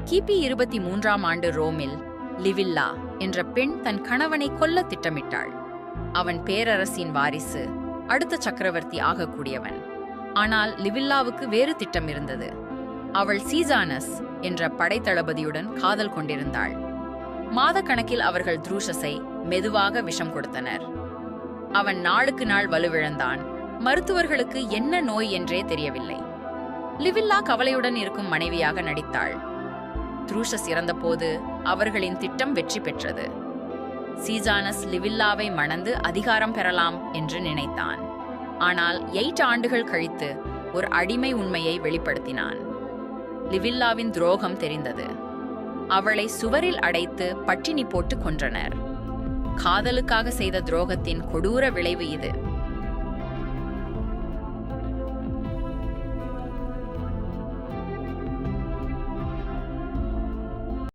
கிபி 23ஆம் ஆண்டு ரோமில் லிவில்லா என்ற பெண் தன் கணவனை கொல்ல திட்டமிட்டாள். அவன் பேரரசின் வாரிசு, அடுத்த சக்கரவர்த்தி ஆகக்கூடியவன். ஆனால் லிவில்லாவுக்கு வேறு திட்டம் இருந்தது. அவள் சீசானஸ் என்ற படைத்தளபதியுடன் காதல் கொண்டிருந்தாள். மாதக்கணக்கில் அவர்கள் த்ரூஷஸை மெதுவாக விஷம் கொடுத்தனர். அவன் நாளுக்கு நாள் வலுவிழந்தான். மருத்துவர்களுக்கு என்ன நோய் என்றே தெரியவில்லை. லிவில்லா கவலையுடன் இருக்கும் மனைவியாக நடித்தாள். த்ரூஷஸ் இறந்தபோது அவர்களின் திட்டம் வெற்றி பெற்றது. சீசானஸ் லிவில்லாவை மணந்து அதிகாரம் பெறலாம் என்று நினைத்தான். ஆனால் 8 ஆண்டுகள் கழித்து ஒரு அடிமை உண்மையை வெளிப்படுத்தினான். லிவில்லாவின் துரோகம் தெரிந்தது. அவளை சுவரில் அடைத்து பட்டினி போட்டு கொன்றனர். காதலுக்காக செய்த துரோகத்தின் கொடூர விளைவு இது.